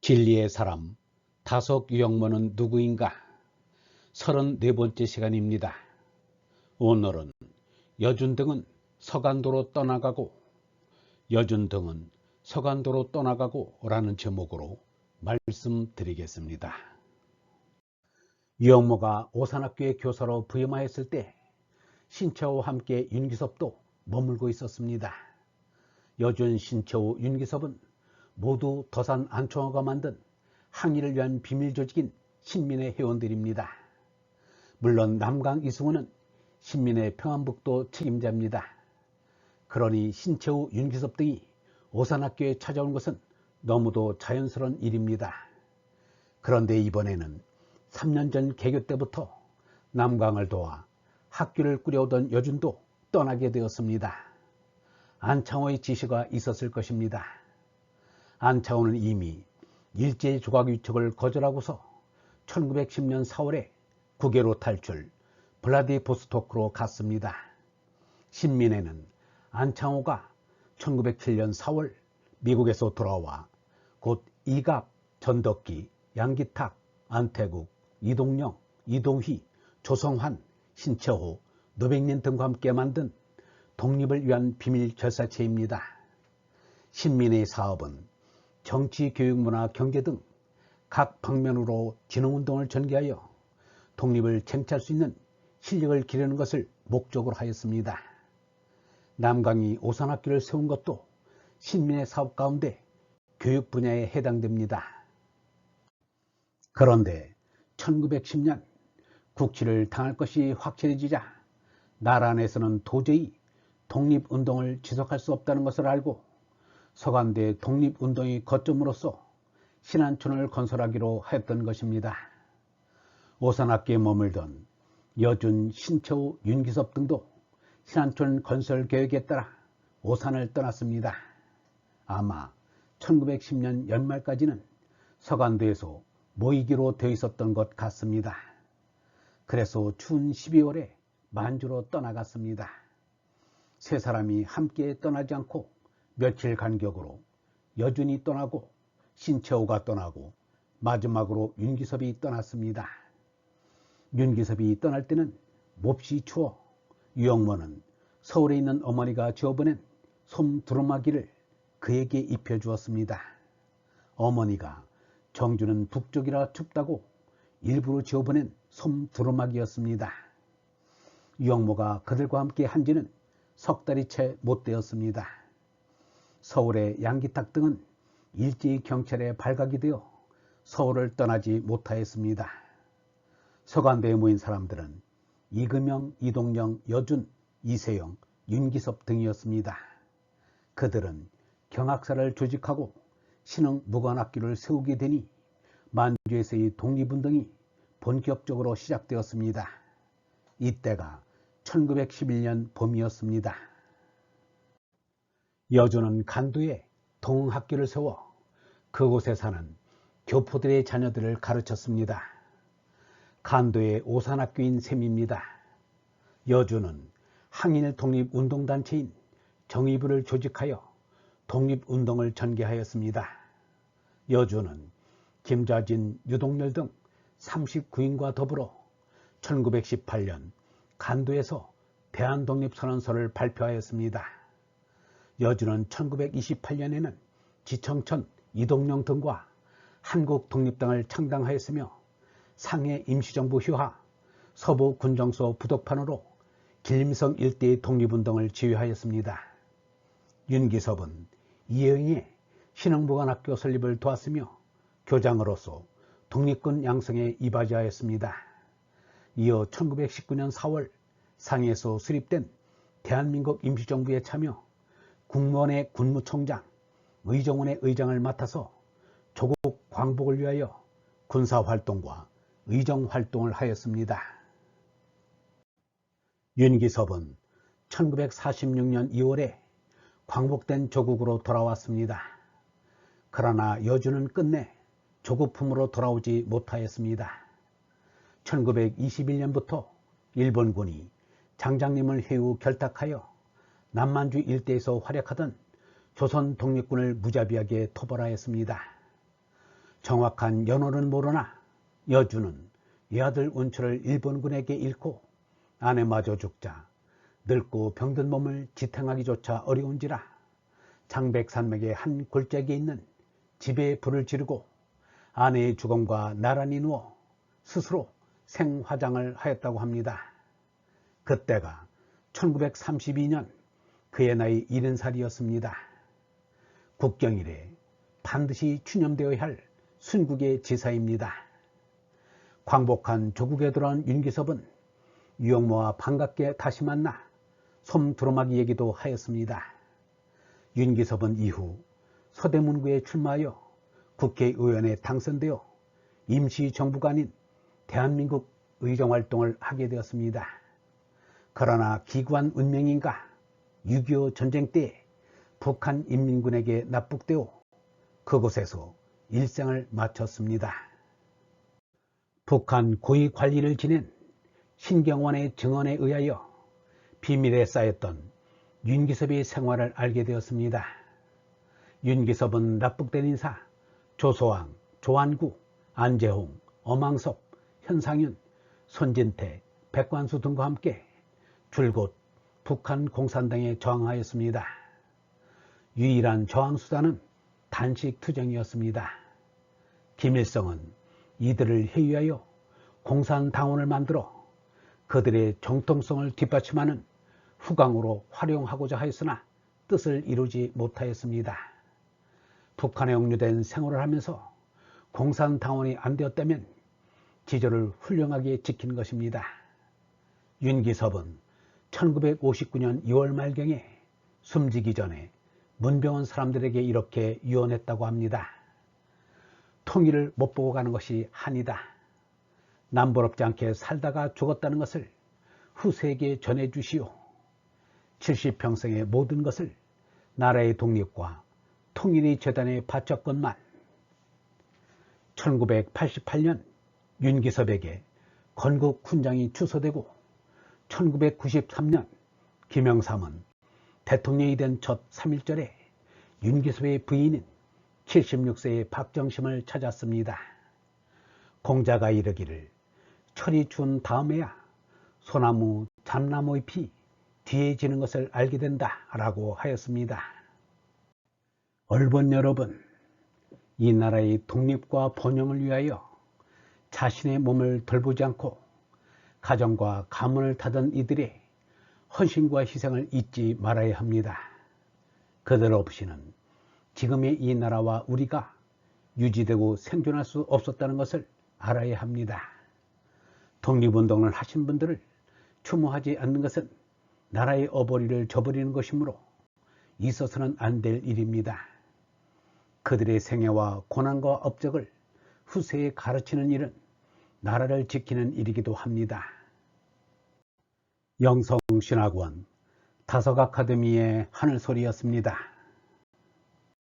진리의 사람 다속 유영모는 누구인가? 34번째 시간입니다. 오늘은 여준등은 서간도로 떠나가고 라는 제목으로 말씀드리겠습니다. 유영모가 오산학교의 교사로 부임하였을 때 신채호와 함께 윤기섭도 머물고 있었습니다. 여준, 신채호, 윤기섭은 모두 더산 안총호가 만든 항일을 위한 비밀 조직인 신민의 회원들입니다. 물론 남강 이승우는 신민의 평안북도 책임자입니다. 그러니 신채호, 윤기섭 등이 오산학교에 찾아온 것은 너무도 자연스러운 일입니다. 그런데 이번에는 3년 전 개교 때부터 남강을 도와 학교를 꾸려오던 여준도 떠나게 되었습니다. 안창호의 지시가 있었을 것입니다. 안창호는 이미 일제 조각 위촉을 거절하고서 1910년 4월에 국외로 탈출 블라디보스토크로 갔습니다. 신민회는 안창호가 1907년 4월 미국에서 돌아와 곧 이갑, 전덕기, 양기탁, 안태국, 이동영, 이동휘, 조성환, 신채호, 노백린 등과 함께 만든 독립을 위한 비밀 결사체입니다. 신민의 사업은 정치, 교육, 문화, 경제 등 각 방면으로 진흥운동을 전개하여 독립을 쟁취할 수 있는 실력을 기르는 것을 목적으로 하였습니다. 남강이 오산학교를 세운 것도 신민의 사업 가운데 교육 분야에 해당됩니다. 그런데 1910년 국치를 당할 것이 확실해지자 나라 안에서는 도저히 독립운동을 지속할 수 없다는 것을 알고 서간대 독립운동의 거점으로서 신안촌을 건설하기로 하였던 것입니다. 오산학교에 머물던 여준, 신채호, 윤기섭 등도 신안촌 건설 계획에 따라 오산을 떠났습니다. 아마 1910년 연말까지는 서간대에서 모이기로 되어 있었던 것 같습니다. 그래서 추운 12월에 만주로 떠나갔습니다. 세 사람이 함께 떠나지 않고 며칠 간격으로 여준이 떠나고 신채호가 떠나고 마지막으로 윤기섭이 떠났습니다. 윤기섭이 떠날 때는 몹시 추워 유영모는 서울에 있는 어머니가 지어보낸 솜 두루마기를 그에게 입혀주었습니다. 어머니가 정주는 북쪽이라 춥다고 일부러 지어보낸 솜 두루마기였습니다. 유영모가 그들과 함께 한 지는 석 달이 채 못 되었습니다. 서울의 양기탁 등은 일제히 경찰에 발각이 되어 서울을 떠나지 못하였습니다. 서간대에 모인 사람들은 이금영, 이동영, 여준, 이세영, 윤기섭 등이었습니다. 그들은 경학사를 조직하고 신흥무관학교를 세우게 되니 만주에서의 독립운동이 본격적으로 시작되었습니다. 이때가 1911년 봄이었습니다. 여준은 간도에 동흥학교를 세워 그곳에 사는 교포들의 자녀들을 가르쳤습니다. 간도의 오산학교인 셈입니다. 여준은 항일 독립운동단체인 정의부를 조직하여 독립운동을 전개하였습니다. 여준은 김좌진, 유동열 등 39인과 더불어 1918년 간도에서 대한독립선언서를 발표하였습니다. 여준은 1928년에는 지청천, 이동영 등과 한국독립당을 창당하였으며 상해 임시정부 휴하, 서부 군정소 부독판으로 길림성 일대의 독립운동을 지휘하였습니다. 윤기섭은 이혜영의 신흥무관학교 설립을 도왔으며 교장으로서 독립군 양성에 이바지하였습니다. 이어 1919년 4월 상해에서 수립된 대한민국 임시정부에 참여 국무원의 군무총장, 의정원의 의장을 맡아서 조국 광복을 위하여 군사활동과 의정활동을 하였습니다. 윤기섭은 1946년 2월에 광복된 조국으로 돌아왔습니다. 그러나 여준은 끝내 조국품으로 돌아오지 못하였습니다. 1921년부터 일본군이 장장림을 해후 결탁하여 남만주 일대에서 활약하던 조선 독립군을 무자비하게 토벌하였습니다. 정확한 연호는 모르나 여주는 외아들 운초를 일본군에게 잃고 아내마저 죽자 늙고 병든 몸을 지탱하기조차 어려운지라 장백산맥의 한 골짜기에 있는 집에 불을 지르고 아내의 죽음과 나란히 누워 스스로 생화장을 하였다고 합니다. 그때가 1932년 그의 나이 70살이었습니다. 국경 이래 반드시 추념되어야 할 순국의 지사입니다. 광복한 조국에 돌아온 윤기섭은 유영모와 반갑게 다시 만나 솜 두루마기 얘기도 하였습니다. 윤기섭은 이후 서대문구에 출마하여 국회의원에 당선되어 임시정부가 아닌 대한민국 의정활동을 하게 되었습니다. 그러나 기구한 운명인가 6.25 전쟁 때 북한 인민군에게 납북되어 그곳에서 일생을 마쳤습니다. 북한 고위 관리를 지낸 신경원의 증언에 의하여 비밀에 쌓였던 윤기섭의 생활을 알게 되었습니다. 윤기섭은 납북된 인사 조소왕, 조한구, 안재홍, 엄황섭, 현상윤, 손진태, 백관수 등과 함께 줄곧 북한 공산당에 저항하였습니다. 유일한 저항수단은 단식투쟁이었습니다. 김일성은 이들을 회유하여 공산당원을 만들어 그들의 정통성을 뒷받침하는 후광으로 활용하고자 하였으나 뜻을 이루지 못하였습니다. 북한에 억류된 생활을 하면서 공산당원이 안 되었다면 지조를 훌륭하게 지킨 것입니다. 윤기섭은 1959년 2월 말경에 숨지기 전에 문병원 사람들에게 이렇게 유언했다고 합니다. 통일을 못 보고 가는 것이 한이다. 남부럽지 않게 살다가 죽었다는 것을 후세에게 전해주시오. 70평생의 모든 것을 나라의 독립과 통일의 재단에 바쳤건만 1988년 윤기섭에게 건국 훈장이 추서되고 1993년 김영삼은 대통령이 된 첫 3.1절에 윤기섭의 부인인 76세의 박정심을 찾았습니다. 공자가 이르기를 철이 추운 다음에야 소나무, 잠나무의 피 뒤에 지는 것을 알게 된다 라고 하였습니다. 얼본 여러분, 이 나라의 독립과 번영을 위하여 자신의 몸을 돌보지 않고 가정과 가문을 타던 이들의 헌신과 희생을 잊지 말아야 합니다. 그들 없이는 지금의 이 나라와 우리가 유지되고 생존할 수 없었다는 것을 알아야 합니다. 독립운동을 하신 분들을 추모하지 않는 것은 나라의 어버이를 저버리는 것이므로 있어서는 안 될 일입니다. 그들의 생애와 고난과 업적을 후세에 가르치는 일은 나라를 지키는 일이기도 합니다. 영성신학원 다석아카데미의 하늘소리였습니다.